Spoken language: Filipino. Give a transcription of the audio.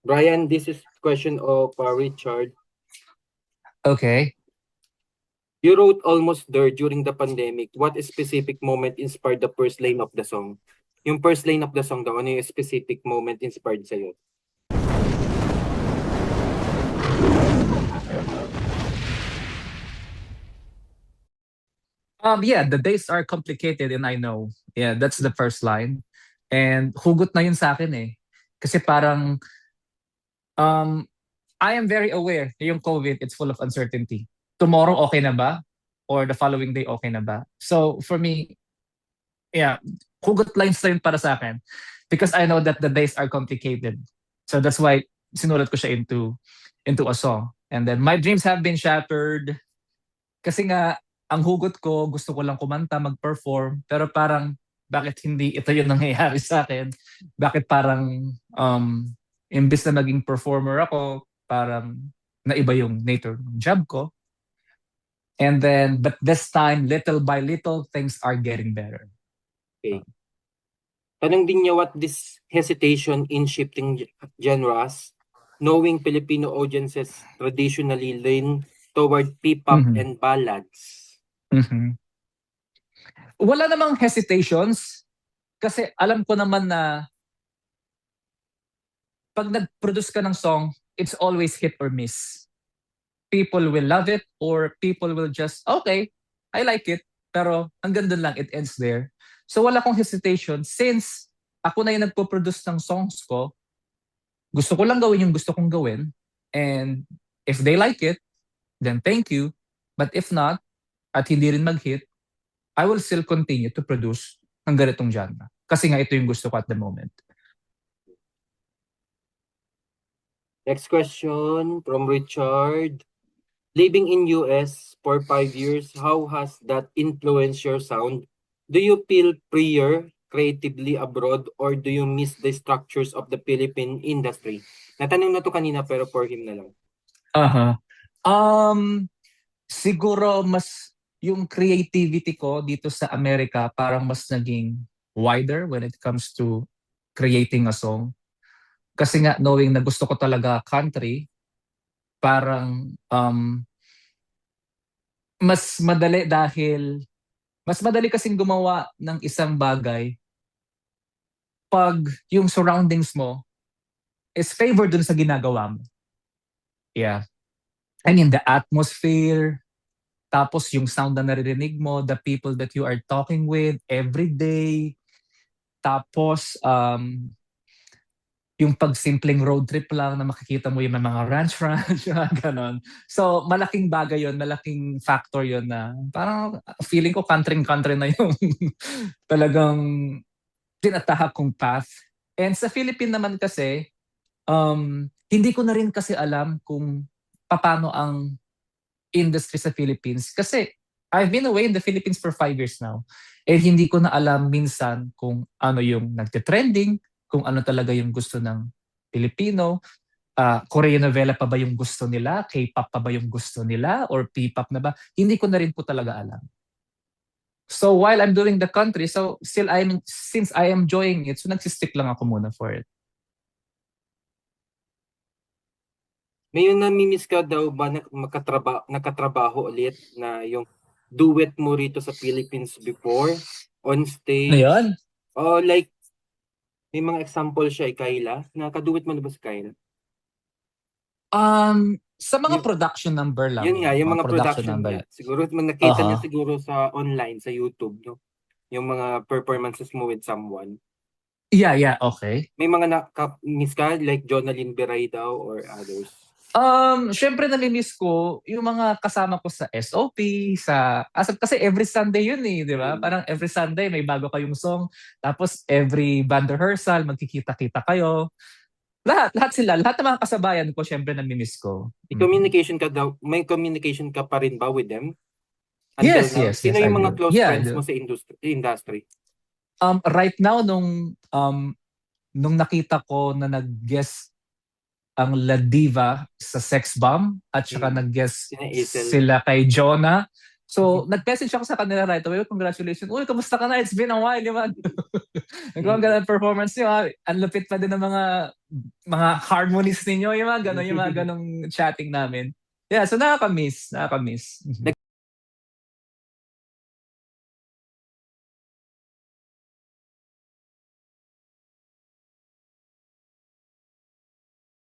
Brian, this is question of Richard. Okay. You wrote Almost There during the pandemic. What specific moment inspired the first line of the song? Yung first line of the song daw, ano yung specific moment inspired sa'yo? Yeah, the days are complicated and I know. Yeah, that's the first line. And hugot na yun sa akin eh. Kasi parang um I am very aware na yung COVID, it's full of uncertainty. Tomorrow okay na ba? Or the following day okay na ba? So for me, yeah, hugot lines na yun para sa akin. Because I know that the days are complicated. So that's why sinulat ko siya into a song. And then my dreams have been shattered. Kasi nga, ang hugot ko, gusto ko lang kumanta, mag-perform, pero parang, bakit hindi ito yung nangyayari sa akin? Bakit parang, imbis na maging performer ako, parang naiba yung nature ng job ko. And then, but this time, little by little, things are getting better. Okay. Tanong din niya what this hesitation in shifting genres, knowing Filipino audiences traditionally lean toward P-pop and ballads. Wala namang hesitations kasi alam ko naman na pag nag-produce ka ng song, it's always hit or miss. People will love it or people will just, okay, I like it, pero hanggang doon lang, it ends there. So wala akong hesitation since ako na yung nagpo-produce ng songs ko, gusto ko lang gawin yung gusto kong gawin, and if they like it, then thank you. But if not, at hindi rin mag-hit, I will still continue to produce ng ganitong genre. Kasi nga ito yung gusto ko at the moment. Next question from Richard. Living in US for 5 years, how has that influenced your sound? Do you feel freer creatively abroad or do you miss the structures of the Philippine industry? Natanong na to kanina pero for him na lang. Siguro mas yung creativity ko dito sa Amerika parang mas naging wider when it comes to creating a song. Kasi nga knowing na gusto ko talaga country, parang mas madali kasing gumawa ng isang bagay pag yung surroundings mo is favor dun sa ginagawa mo. Yeah. I mean, the atmosphere, tapos yung sound na naririnig mo, the people that you are talking with every day, tapos yung pagsimpleng road trip lang na makikita mo yung mga ranch, ganon. So, malaking bagay yon, malaking factor yon na parang feeling ko country na yung talagang tinatahak kong path. And sa Philippines naman kasi, hindi ko na rin kasi alam kung paano ang industry sa Philippines. Kasi I've been away in the Philippines for 5 years now. And hindi ko na alam minsan kung ano yung nagte-trending, kung ano talaga yung gusto ng Pilipino. Korean novela pa ba yung gusto nila? K-pop pa ba yung gusto nila? Or P-pop na ba? Hindi ko na rin po talaga alam. So while I'm doing the country, so still since I am enjoying it, so nagsistick lang ako muna for it. Ngayon namimiss ka daw ba na nakatrabaho ulit na yung duet mo rito sa Philippines before on stage? Ngayon? Oh, like may mga example siya Kayla. Nakaduet mo na ba si Kayla? Sa mga production number lang. Yun nga, yung mga production number. niya. Siguro nakita niya siguro sa online, sa YouTube, no? Yung mga performances mo with someone. Yeah, okay. May mga miss ka like Jonalyn Beray daw or others? Syempre namimiss ko yung mga kasama ko sa SOP, kasi every Sunday yun eh, di ba? Parang every Sunday may bago kayong song, tapos every band rehearsal, magkikita-kita kayo. Lahat ng mga kasabayan ko, syempre namimiss ko. Communication ka daw, may communication ka pa rin ba with them? Yes. Sino yung mga close friends mo sa industry? Right now, nung nakita ko na nag-guest ang La Diva sa Sex Bomb at saka nag-guest sila kay Jonah. So, nag-message ako sa kanila right away, congratulations. Uy, kamusta ka na? It's been a while, di ba? Nagkakaroon ng performance niyo, ha? Ang lupit pa din ng mga harmonies ninyo, yung mga ganong chatting namin. Yeah, so nakaka-miss.